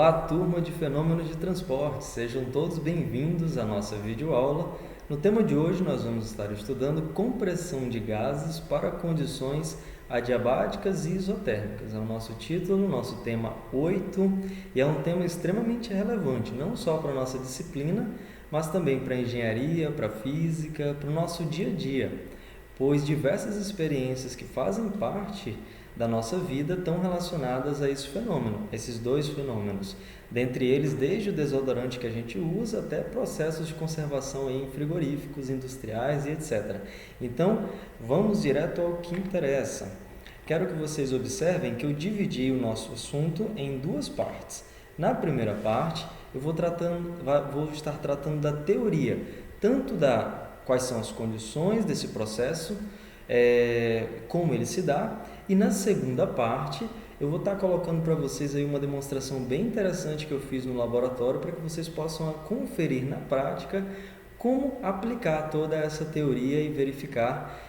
Olá, turma de Fenômenos de Transporte, sejam todos bem-vindos à nossa videoaula. No tema de hoje, nós vamos estar estudando compressão de gases para condições adiabáticas e isotérmicas. É o nosso título, nosso tema 8, e é um tema extremamente relevante, não só para a nossa disciplina, mas também para a engenharia, para a física, para o nosso dia a dia, pois diversas experiências que fazem parte da nossa vida estão relacionadas a esse fenômeno, esses dois fenômenos. Dentre eles, desde o desodorante que a gente usa até processos de conservação em frigoríficos, industriais e etc. Então, vamos direto ao que interessa. Quero que vocês observem que eu dividi o nosso assunto em duas partes. Na primeira parte, eu vou estar tratando da teoria, tanto da quais são as condições desse processo, como ele se dá, e na segunda parte eu vou estar colocando para vocês aí uma demonstração bem interessante que eu fiz no laboratório para que vocês possam conferir na prática como aplicar toda essa teoria e verificar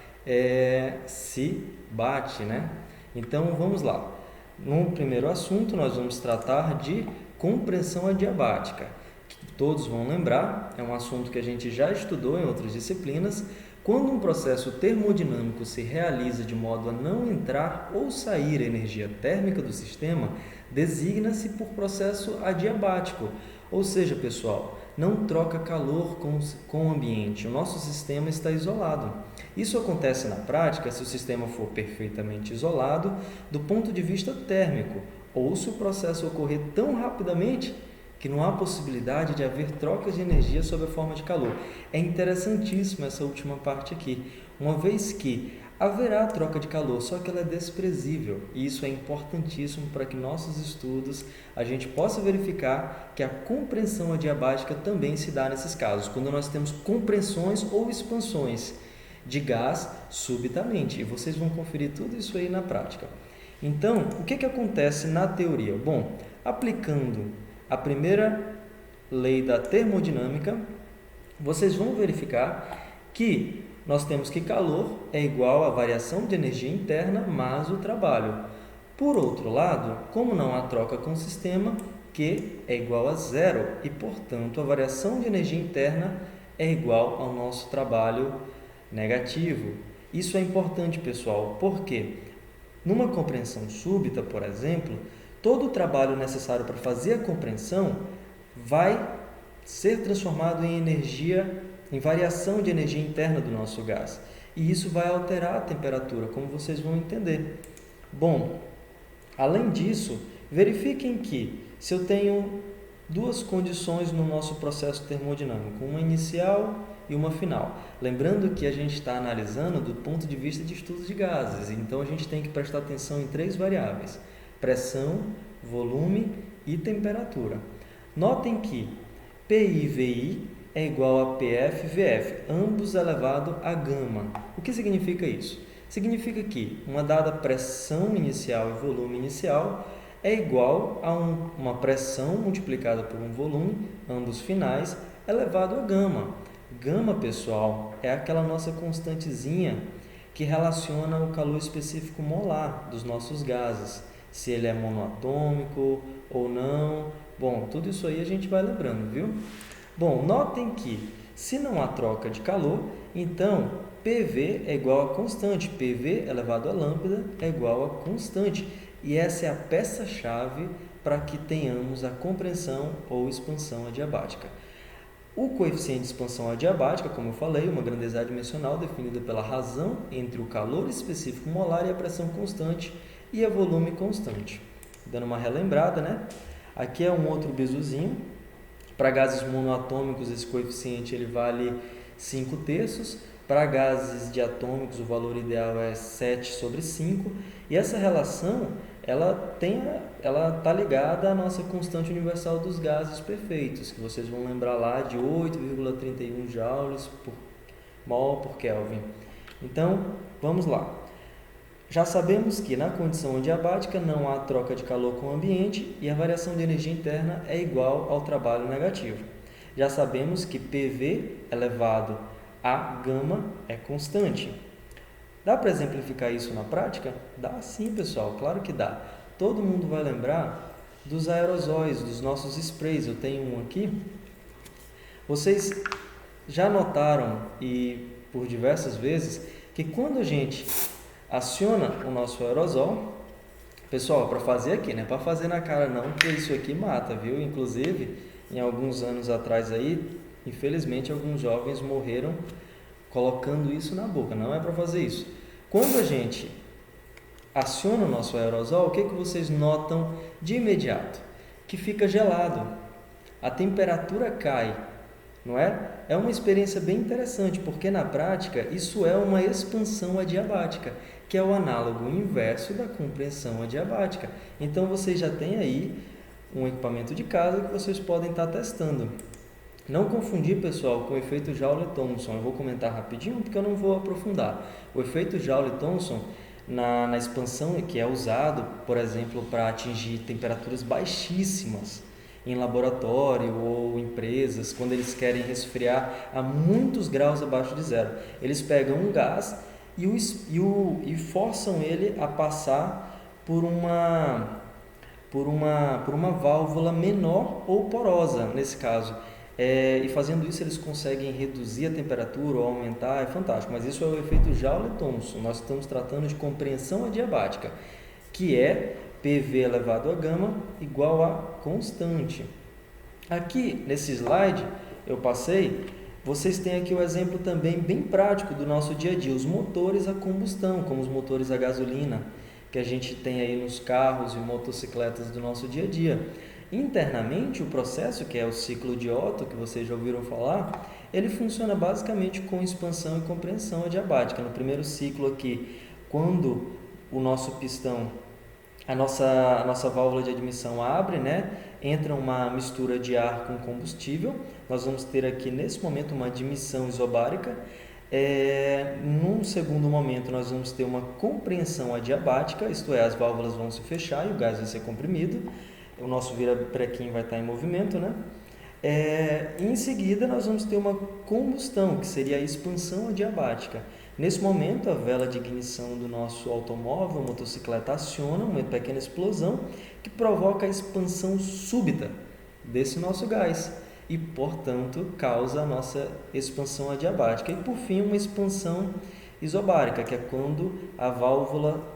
se bate, né? Então vamos lá. No primeiro assunto nós vamos tratar de compressão adiabática, que todos vão lembrar, é um assunto que a gente já estudou em outras disciplinas. Quando um processo termodinâmico se realiza de modo a não entrar ou sair a energia térmica do sistema, designa-se por processo adiabático. Ou seja, pessoal, não troca calor com o ambiente, o nosso sistema está isolado. Isso acontece na prática se o sistema for perfeitamente isolado do ponto de vista térmico, ou se o processo ocorrer tão rapidamente que não há possibilidade de haver trocas de energia sob a forma de calor. É interessantíssima essa última parte aqui, uma vez que haverá troca de calor, só que ela é desprezível, e isso é importantíssimo para que nossos estudos a gente possa verificar que a compressão adiabática também se dá nesses casos, quando nós temos compressões ou expansões de gás subitamente, e vocês vão conferir tudo isso aí na prática. Então, o que acontece na teoria? Bom, aplicando a primeira lei da termodinâmica, vocês vão verificar que nós temos que calor é igual à variação de energia interna mais o trabalho. Por outro lado, como não há troca com o sistema, Q é igual a zero e, portanto, a variação de energia interna é igual ao nosso trabalho negativo. Isso é importante, pessoal, porque numa compreensão súbita, por exemplo, todo o trabalho necessário para fazer a compreensão vai ser transformado em energia, em variação de energia interna do nosso gás. E isso vai alterar a temperatura, como vocês vão entender. Bom, além disso, verifiquem que se eu tenho duas condições no nosso processo termodinâmico, uma inicial e uma final. Lembrando que a gente está analisando do ponto de vista de estudos de gases, então a gente tem que prestar atenção em três variáveis: pressão, volume e temperatura. Notem que PI/VI é igual a PF/VF, ambos elevado a gama. O que significa isso? Significa que uma dada pressão inicial e volume inicial é igual a uma pressão multiplicada por um volume, ambos finais, elevado a gama. Gama, pessoal, é aquela nossa constantezinha que relaciona o calor específico molar dos nossos gases, se ele é monoatômico ou não. Bom, tudo isso aí a gente vai lembrando, viu? Bom, notem que se não há troca de calor, então PV é igual a constante, PV elevado a lambda é igual a constante. E essa é a peça-chave para que tenhamos a compressão ou expansão adiabática. O coeficiente de expansão adiabática, como eu falei, uma grandeza adimensional definida pela razão entre o calor específico molar e a pressão constante e a volume constante. Dando uma relembrada, né? Aqui é um outro bizuzinho. Para gases monoatômicos, esse coeficiente ele vale 5/3. Para gases diatômicos, o valor ideal é 7/5. E essa relação ela está ligada à nossa constante universal dos gases perfeitos, que vocês vão lembrar lá de 8,31 joules por mol por Kelvin. Então, vamos lá. Já sabemos que na condição adiabática não há troca de calor com o ambiente e a variação de energia interna é igual ao trabalho negativo. Já sabemos que PV elevado a gama é constante. Dá para exemplificar isso na prática? Dá sim, pessoal, claro que dá. Todo mundo vai lembrar dos aerosóis, dos nossos sprays. Eu tenho um aqui. Vocês já notaram, e por diversas vezes, que quando a gente aciona o nosso aerosol, pessoal, para fazer aqui, não é para fazer na cara não, porque isso aqui mata, viu? Inclusive, em alguns anos atrás aí, infelizmente, alguns jovens morreram colocando isso na boca. Não é para fazer isso. Quando a gente aciona o nosso aerosol, o que vocês notam de imediato? Que fica gelado, a temperatura cai, não é? É uma experiência bem interessante, porque na prática isso é uma expansão adiabática, que é o análogo inverso da compressão adiabática. Então vocês já têm aí um equipamento de casa que vocês podem estar testando. Não confundir, pessoal, com o efeito Joule-Thomson. Eu vou comentar rapidinho porque eu não vou aprofundar. O efeito Joule-Thomson na expansão, que é usado, por exemplo, para atingir temperaturas baixíssimas em laboratório ou empresas, quando eles querem resfriar a muitos graus abaixo de zero. Eles pegam um gás e forçam ele a passar por uma válvula menor ou porosa, nesse caso. E fazendo isso eles conseguem reduzir a temperatura ou aumentar, é fantástico. Mas isso é o efeito Joule-Thomson. Nós estamos tratando de compreensão adiabática, que é PV elevado a gama igual a constante. Aqui nesse slide eu passei, vocês têm aqui o exemplo também bem prático do nosso dia a dia, os motores a combustão, como os motores a gasolina, que a gente tem aí nos carros e motocicletas do nosso dia a dia. Internamente, o processo, que é o ciclo de Otto, que vocês já ouviram falar, ele funciona basicamente com expansão e compreensão adiabática. No primeiro ciclo aqui, quando o nosso pistão, a nossa válvula de admissão abre, né? Entra uma mistura de ar com combustível. Nós vamos ter aqui, nesse momento, uma admissão isobárica. Num segundo momento, nós vamos ter uma compreensão adiabática, isto é, as válvulas vão se fechar e o gás vai ser comprimido. O nosso virabrequim vai estar em movimento, né? Em seguida, nós vamos ter uma combustão, que seria a expansão adiabática. Nesse momento, a vela de ignição do nosso automóvel, motocicleta, aciona uma pequena explosão que provoca a expansão súbita desse nosso gás e, portanto, causa a nossa expansão adiabática. E, por fim, uma expansão isobárica, que é quando a válvula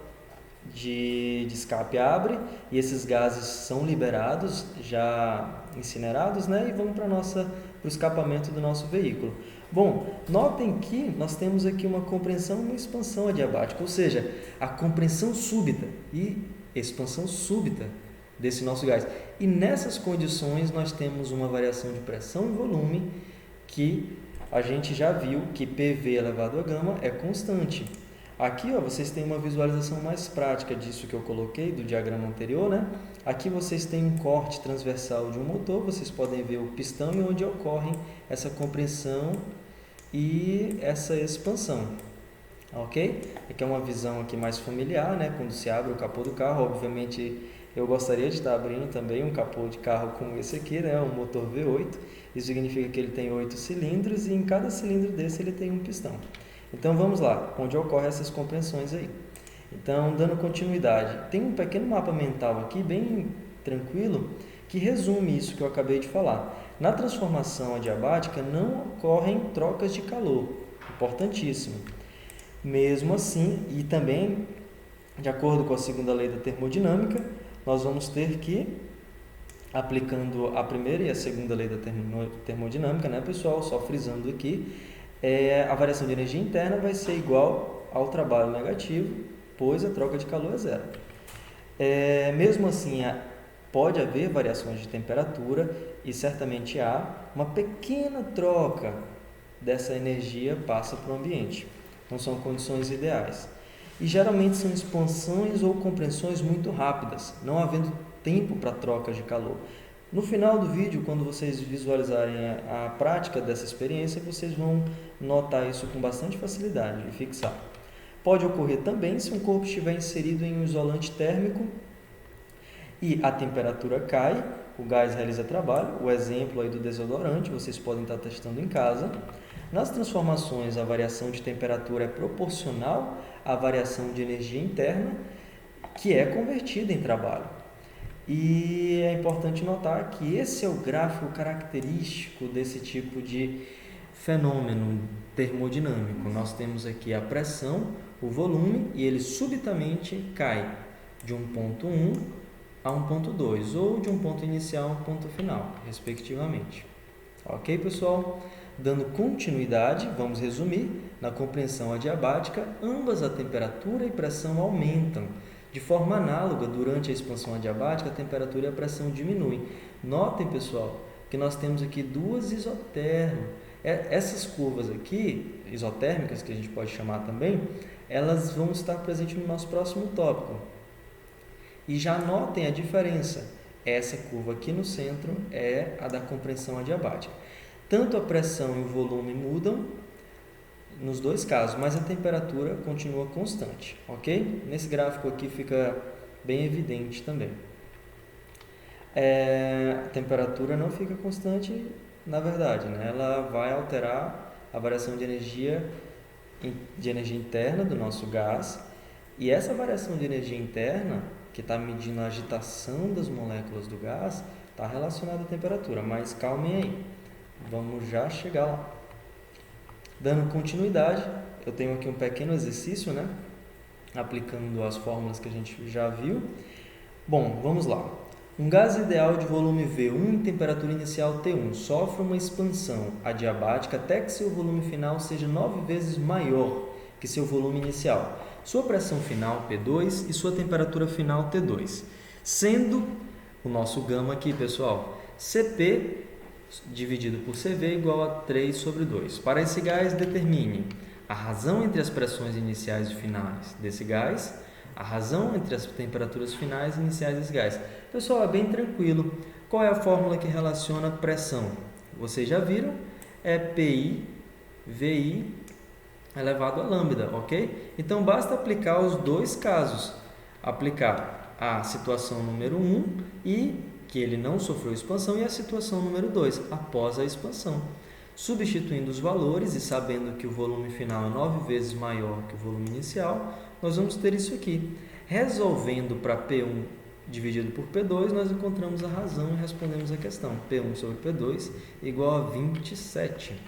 de escape abre e esses gases são liberados, já incinerados, né, e vão para o escapamento do nosso veículo. Bom, notem que nós temos aqui uma compreensão e uma expansão adiabática, ou seja, a compreensão súbita e expansão súbita desse nosso gás. E nessas condições nós temos uma variação de pressão e volume que a gente já viu que PV elevado a gama é constante. Aqui, vocês têm uma visualização mais prática disso que eu coloquei, do diagrama anterior, né? Aqui vocês têm um corte transversal de um motor, vocês podem ver o pistão e onde ocorre essa compressão e essa expansão, ok? Aqui é uma visão aqui mais familiar, né? Quando se abre o capô do carro, obviamente eu gostaria de estar abrindo também um capô de carro como esse aqui, né? Um motor V8, isso significa que ele tem 8 cilindros e em cada cilindro desse ele tem um pistão. Então vamos lá, onde ocorrem essas compreensões aí. Então, dando continuidade, tem um pequeno mapa mental aqui, bem tranquilo, que resume isso que eu acabei de falar. Na transformação adiabática não ocorrem trocas de calor, importantíssimo. Mesmo assim, e também, de acordo com a segunda lei da termodinâmica, nós vamos ter que, aplicando a primeira e a segunda lei da termodinâmica, né, pessoal, só frisando aqui, a variação de energia interna vai ser igual ao trabalho negativo, pois a troca de calor é zero. Mesmo assim, pode haver variações de temperatura e certamente há uma pequena troca dessa energia passa para o ambiente. Não são condições ideais. E geralmente são expansões ou compressões muito rápidas, não havendo tempo para trocas de calor. No final do vídeo, quando vocês visualizarem a prática dessa experiência, vocês vão notar isso com bastante facilidade e fixar. Pode ocorrer também se um corpo estiver inserido em um isolante térmico e a temperatura cai, o gás realiza trabalho, o exemplo aí do desodorante, vocês podem estar testando em casa. Nas transformações, a variação de temperatura é proporcional à variação de energia interna, que é convertida em trabalho. E é importante notar que esse é o gráfico característico desse tipo de fenômeno termodinâmico. Nós temos aqui a pressão, o volume, e ele subitamente cai de um ponto 1 a um ponto 2, ou de um ponto inicial a um ponto final, respectivamente. Ok, pessoal? Dando continuidade, vamos resumir, na compreensão adiabática, ambas a temperatura e pressão aumentam. De forma análoga, durante a expansão adiabática, a temperatura e a pressão diminuem. Notem, pessoal, que nós temos aqui duas isotérmicas. Essas curvas aqui, isotérmicas, que a gente pode chamar também, elas vão estar presentes no nosso próximo tópico. E já notem a diferença. Essa curva aqui no centro é a da compreensão adiabática. Tanto a pressão e o volume mudam nos dois casos, mas a temperatura continua constante, ok? Nesse gráfico aqui fica bem evidente também. A temperatura não fica constante, na verdade, né? Ela vai alterar a variação de energia interna do nosso gás, e essa variação de energia interna, que está medindo a agitação das moléculas do gás, está relacionada à temperatura, mas calmem aí, vamos já chegar lá. Dando continuidade, eu tenho aqui um pequeno exercício, né? Aplicando as fórmulas que a gente já viu. Bom, vamos lá. Um gás ideal de volume V1 em temperatura inicial T1 sofre uma expansão adiabática até que seu volume final seja 9 vezes maior que seu volume inicial. Sua pressão final P2 e sua temperatura final T2. Sendo o nosso gama aqui, pessoal, Cp dividido por CV igual a 3 sobre 2. Para esse gás, determine a razão entre as pressões iniciais e finais desse gás, a razão entre as temperaturas finais e iniciais desse gás. Pessoal, é bem tranquilo. Qual é a fórmula que relaciona pressão? Vocês já viram? É PI, VI elevado a lambda, ok? Então, basta aplicar os dois casos. Aplicar a situação número 1 e que ele não sofreu expansão, e a situação número 2, após a expansão. Substituindo os valores e sabendo que o volume final é 9 vezes maior que o volume inicial, nós vamos ter isso aqui. Resolvendo para P1 dividido por P2, nós encontramos a razão e respondemos a questão. P1 sobre P2 igual a 27.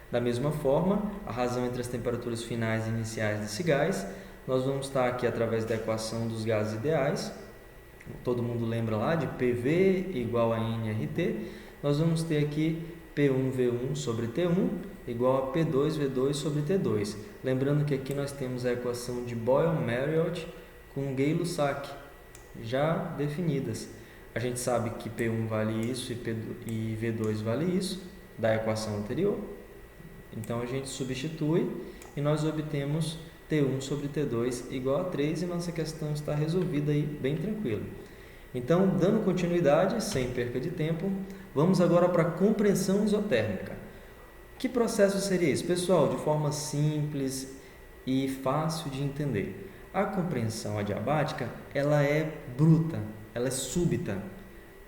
Da mesma forma, a razão entre as temperaturas finais e iniciais desse gás, nós vamos estar aqui através da equação dos gases ideais. Todo mundo lembra lá de PV igual a nRT. Nós vamos ter aqui P1V1 sobre T1 igual a P2V2 sobre T2. Lembrando que aqui nós temos a equação de Boyle-Marriott com Gay-Lussac já definidas. A gente sabe que P1 vale isso e V2 vale isso da equação anterior. Então a gente substitui e nós obtemos T1 sobre T2 igual a 3 e nossa questão está resolvida aí bem tranquilo. Então, dando continuidade, sem perca de tempo, vamos agora para a compreensão isotérmica. Que processo seria esse? Pessoal, de forma simples e fácil de entender. A compreensão adiabática, ela é bruta, ela é súbita.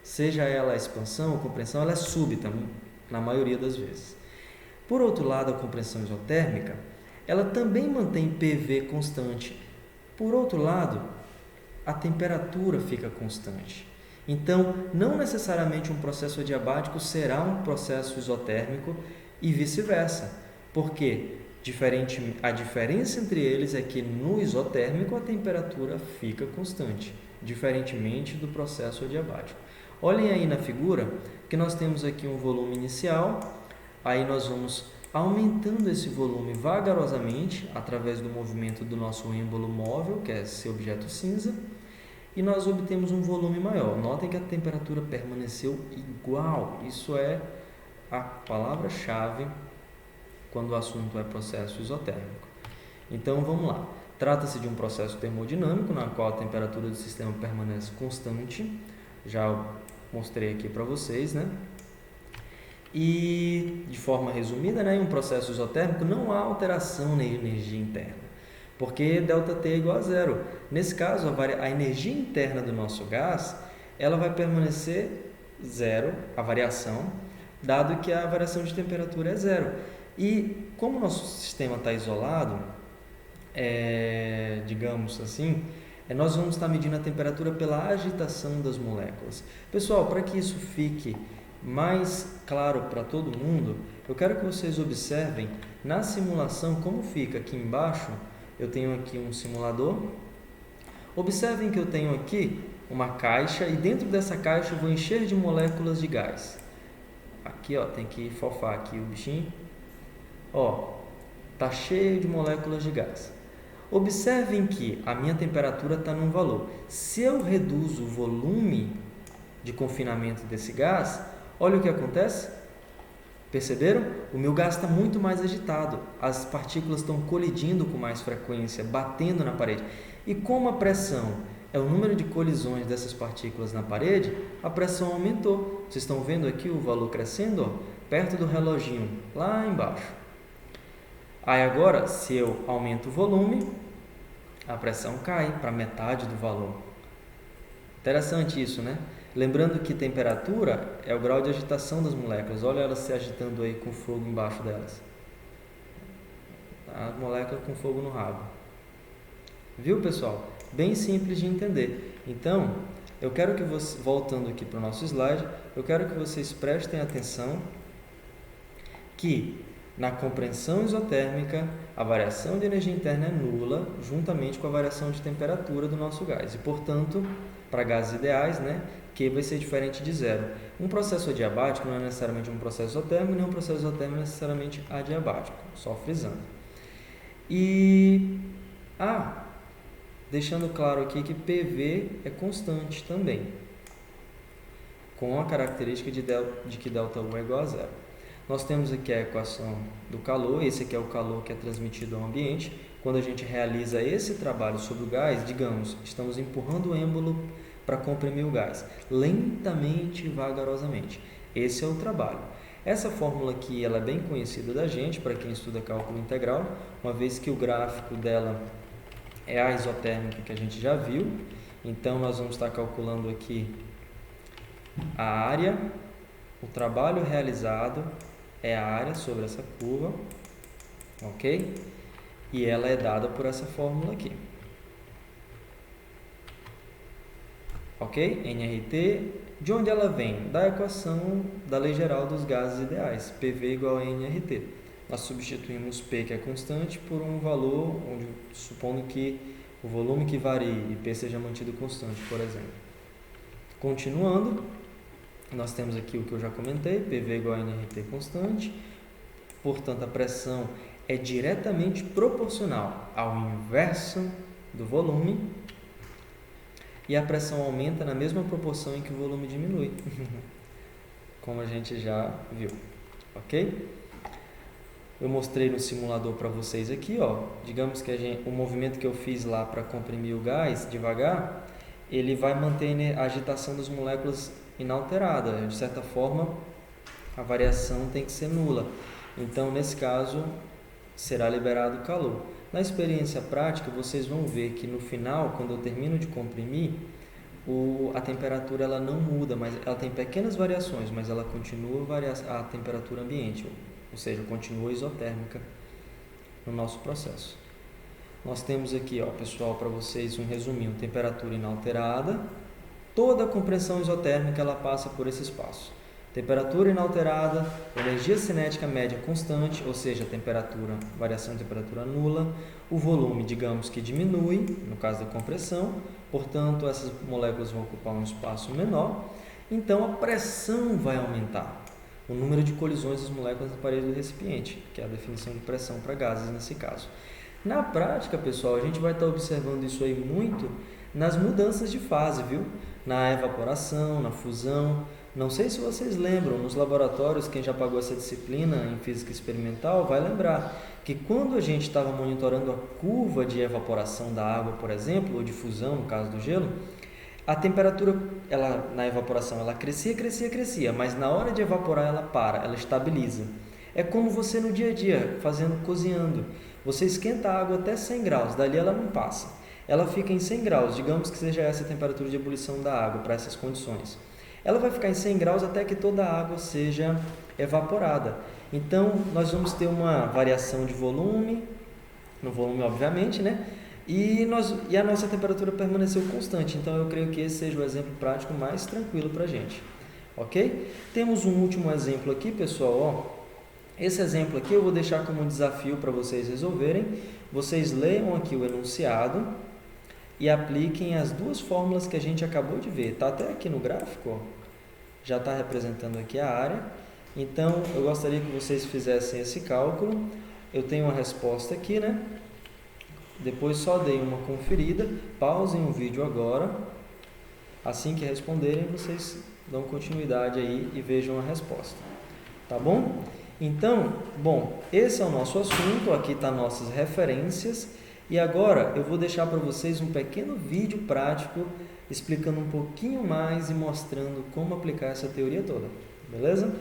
Seja ela a expansão ou compressão, ela é súbita, na maioria das vezes. Por outro lado, a compreensão isotérmica, ela também mantém PV constante. Por outro lado, a temperatura fica constante. Então, não necessariamente um processo adiabático será um processo isotérmico e vice-versa, porque a diferença entre eles é que no isotérmico a temperatura fica constante, diferentemente do processo adiabático. Olhem aí na figura que nós temos aqui um volume inicial, aí nós vamos aumentando esse volume vagarosamente através do movimento do nosso êmbolo móvel, que é esse objeto cinza, e nós obtemos um volume maior. Notem que a temperatura permaneceu igual. Isso é a palavra-chave quando o assunto é processo isotérmico. Então, vamos lá. Trata-se de um processo termodinâmico, na qual a temperatura do sistema permanece constante. Já mostrei aqui para vocês, né? E, de forma resumida, né, em um processo isotérmico não há alteração na energia interna, porque ΔT é igual a zero. Nesse caso, a energia interna do nosso gás ela vai permanecer zero, a variação, dado que a variação de temperatura é zero. E como o nosso sistema está isolado, digamos assim, Nós vamos estar medindo a temperatura pela agitação das moléculas. Pessoal, para que isso fique mais claro para todo mundo, eu quero que vocês observem na simulação como fica aqui embaixo. Eu tenho aqui um simulador. Observem que eu tenho aqui uma caixa e dentro dessa caixa eu vou encher de moléculas de gás. Aqui, ó, tem que fofar aqui o bichinho. Ó, tá cheio de moléculas de gás. Observem que a minha temperatura está num valor. Se eu reduzo o volume de confinamento desse gás, olha o que acontece. Perceberam? O meu gás está muito mais agitado. As partículas estão colidindo com mais frequência, batendo na parede. E como a pressão é o número de colisões dessas partículas na parede, a pressão aumentou. Vocês estão vendo aqui o valor crescendo, ó, perto do reloginho, lá embaixo. Aí agora, se eu aumento o volume, a pressão cai para metade do valor. Interessante isso, né? Lembrando que temperatura é o grau de agitação das moléculas. Olha elas se agitando aí com fogo embaixo delas. A molécula com fogo no rabo. Viu, pessoal? Bem simples de entender. Então, eu quero que vocês, voltando aqui para o nosso slide, eu quero que vocês prestem atenção que na compreensão isotérmica, a variação de energia interna é nula, juntamente com a variação de temperatura do nosso gás. E, portanto, para gases ideais, né, Q vai ser diferente de zero. Um processo adiabático não é necessariamente um processo isotérmico, nem um processo isotérmico necessariamente adiabático, só frisando. E, deixando claro aqui que PV é constante também, com a característica de que ΔU é igual a zero. Nós temos aqui a equação do calor, esse aqui é o calor que é transmitido ao ambiente. Quando a gente realiza esse trabalho sobre o gás, digamos, estamos empurrando o êmbolo para comprimir o gás, lentamente e vagarosamente. Esse é o trabalho. Essa fórmula aqui ela é bem conhecida da gente, para quem estuda cálculo integral, uma vez que o gráfico dela é a isotérmica que a gente já viu. Então, nós vamos estar calculando aqui a área, o trabalho realizado é a área sobre essa curva, ok? E ela é dada por essa fórmula aqui. Ok? nRT, de onde ela vem? Da equação da lei geral dos gases ideais, PV igual a nRT. Nós substituímos P, que é constante, por um valor, onde, supondo que o volume que varie e P seja mantido constante, por exemplo. Continuando, nós temos aqui o que eu já comentei, PV igual a nRT constante, portanto a pressão é diretamente proporcional ao inverso do volume e a pressão aumenta na mesma proporção em que o volume diminui, como a gente já viu, ok? Eu mostrei no simulador para vocês aqui, ó, digamos que o movimento que eu fiz lá para comprimir o gás devagar, ele vai manter a agitação das moléculas inalterada, de certa forma a variação tem que ser nula, então nesse caso será liberado calor. Na experiência prática vocês vão ver que no final, quando eu termino de comprimir, a temperatura ela não muda, mas ela tem pequenas variações, mas ela continua a temperatura ambiente, ou seja, continua isotérmica no nosso processo. Nós temos aqui, ó, pessoal, para vocês um resuminho, temperatura inalterada. Toda a compressão isotérmica ela passa por esse espaço. Temperatura inalterada, energia cinética média constante, ou seja, variação de temperatura nula. O volume, digamos que diminui, no caso da compressão, portanto, essas moléculas vão ocupar um espaço menor, então a pressão vai aumentar. O número de colisões das moléculas na parede do recipiente, que é a definição de pressão para gases nesse caso. Na prática, pessoal, a gente vai estar observando isso aí muito nas mudanças de fase, viu? Na evaporação, na fusão. Não sei se vocês lembram, nos laboratórios, quem já pagou essa disciplina em física experimental vai lembrar que quando a gente estava monitorando a curva de evaporação da água, por exemplo, ou de fusão, no caso do gelo, a temperatura na evaporação ela crescia, mas na hora de evaporar ela estabiliza. É como você no dia a dia, cozinhando. Você esquenta a água até 100 graus, dali ela não passa. Ela fica em 100 graus, digamos que seja essa a temperatura de ebulição da água para essas condições. Ela vai ficar em 100 graus até que toda a água seja evaporada. Então, nós vamos ter uma variação de volume, no volume obviamente, né? E a nossa temperatura permaneceu constante, então eu creio que esse seja o exemplo prático mais tranquilo para a gente, ok? Temos um último exemplo aqui, pessoal, ó. Esse exemplo aqui eu vou deixar como um desafio para vocês resolverem. Vocês leiam aqui o enunciado e apliquem as duas fórmulas que a gente acabou de ver. Está até aqui no gráfico, ó. Já está representando aqui a área. Então, eu gostaria que vocês fizessem esse cálculo. Eu tenho uma resposta aqui, né? Depois só deem uma conferida, pausem o vídeo agora. Assim que responderem, vocês dão continuidade aí e vejam a resposta. Tá bom? Então, bom, esse é o nosso assunto, aqui está nossas referências. E agora eu vou deixar para vocês um pequeno vídeo prático explicando um pouquinho mais e mostrando como aplicar essa teoria toda. Beleza?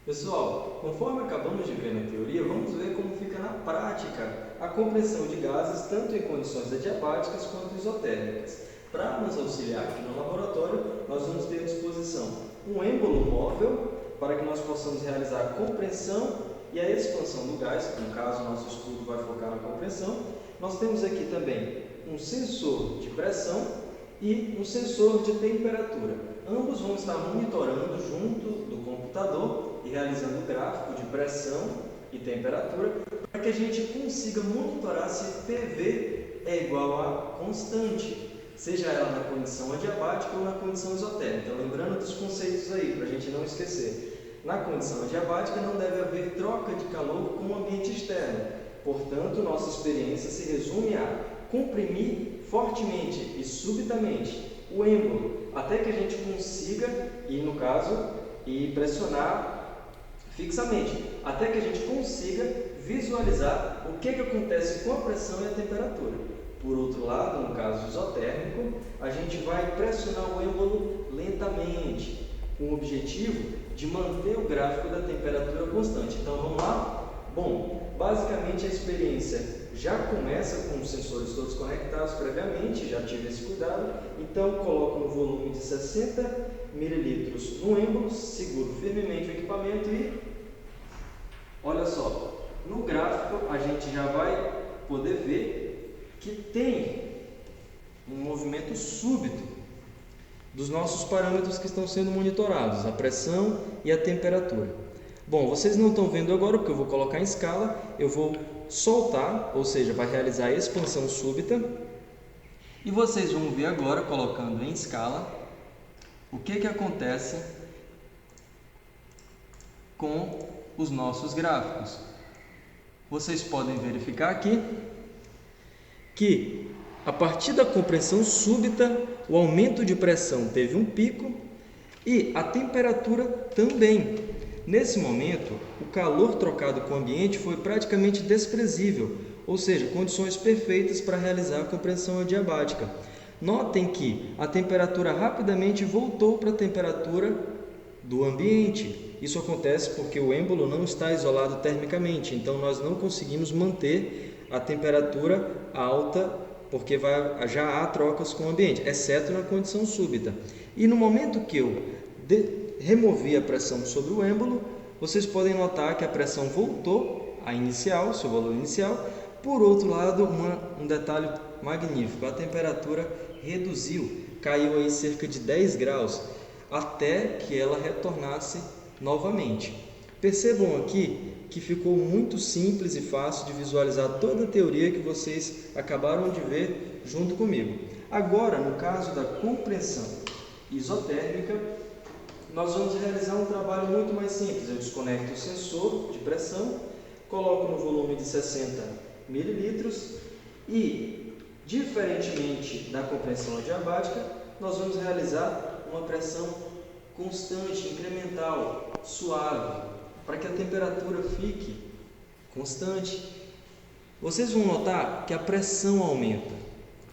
Pessoal, conforme acabamos de ver na teoria, vamos ver como fica na prática a compressão de gases tanto em condições adiabáticas quanto isotérmicas. Para nos auxiliar aqui no laboratório, nós vamos ter à disposição um êmbolo móvel para que nós possamos realizar a compressão e a expansão do gás, no caso nosso estudo vai focar na compressão. Nós temos aqui também um sensor de pressão e um sensor de temperatura. Ambos vão estar monitorando junto do computador e realizando o gráfico de pressão e temperatura para que a gente consiga monitorar se PV é igual a constante, seja ela na condição adiabática ou na condição isotérmica. Lembrando dos conceitos aí, para a gente não esquecer. Na condição adiabática não deve haver troca de calor com o ambiente externo. Portanto, nossa experiência se resume a comprimir fortemente e subitamente o êmbolo até que a gente consiga, e pressionar fixamente, até que a gente consiga visualizar o que acontece com a pressão e a temperatura. Por outro lado, no caso isotérmico, a gente vai pressionar o êmbolo lentamente, com o objetivo de manter o gráfico da temperatura constante. Então vamos lá? Bom, basicamente a experiência já começa com os sensores todos conectados previamente, já tive esse cuidado. Então coloco no volume de 60 ml no êmbolo, seguro firmemente o equipamento e olha só, no gráfico a gente já vai poder ver que tem um movimento súbito dos nossos parâmetros que estão sendo monitorados, a pressão e a temperatura. Bom, vocês não estão vendo agora porque eu vou colocar em escala, eu vou soltar, ou seja, vai realizar a expansão súbita, e vocês vão ver agora, colocando em escala, o que acontece com os nossos gráficos. Vocês podem verificar aqui que a partir da compressão súbita, o aumento de pressão teve um pico e a temperatura também. Nesse momento, o calor trocado com o ambiente foi praticamente desprezível, ou seja, condições perfeitas para realizar a compressão adiabática. Notem que a temperatura rapidamente voltou para a temperatura do ambiente. Isso acontece porque o êmbolo não está isolado termicamente, então nós não conseguimos manter a temperatura alta porque já há trocas com o ambiente, exceto na condição súbita. E no momento que eu removi a pressão sobre o êmbolo, vocês podem notar que a pressão voltou à inicial, seu valor inicial. Por outro lado, um detalhe magnífico, a temperatura reduziu, caiu aí cerca de 10 graus, até que ela retornasse novamente. Percebam aqui que ficou muito simples e fácil de visualizar toda a teoria que vocês acabaram de ver junto comigo. Agora, no caso da compressão isotérmica, nós vamos realizar um trabalho muito mais simples. Eu desconecto o sensor de pressão, coloco no volume de 60 ml e, diferentemente da compressão adiabática, nós vamos realizar uma pressão constante, incremental, suave, para que a temperatura fique constante. Vocês vão notar que a pressão aumenta,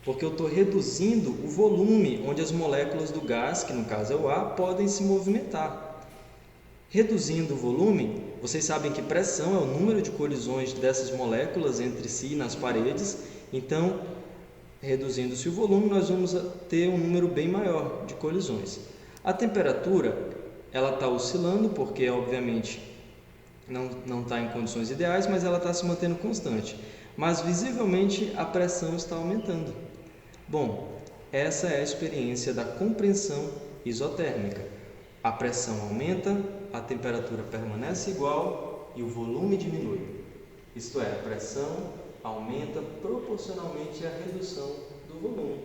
porque eu estou reduzindo o volume onde as moléculas do gás, que no caso é o ar, podem se movimentar. Reduzindo o volume, vocês sabem que pressão é o número de colisões dessas moléculas entre si nas paredes, então, reduzindo-se o volume, nós vamos ter um número bem maior de colisões. A temperatura, ela está oscilando, porque obviamente não está em condições ideais, mas ela está se mantendo constante. mas visivelmente a pressão está aumentando. Bom, essa é a experiência da compreensão isotérmica. A pressão aumenta, a temperatura permanece igual e o volume diminui. Isto é, a pressão aumenta proporcionalmente à redução do volume.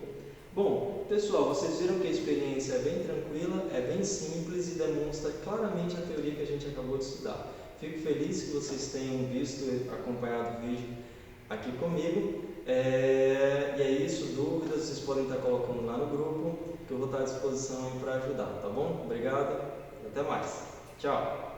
Bom, pessoal, vocês viram que a experiência é bem tranquila, é bem simples e demonstra claramente a teoria que a gente acabou de estudar. Fico feliz que vocês tenham visto e acompanhado o vídeo aqui comigo. E é isso, dúvidas vocês podem estar colocando lá no grupo, que eu vou estar à disposição para ajudar, tá bom? Obrigado, até mais. Tchau!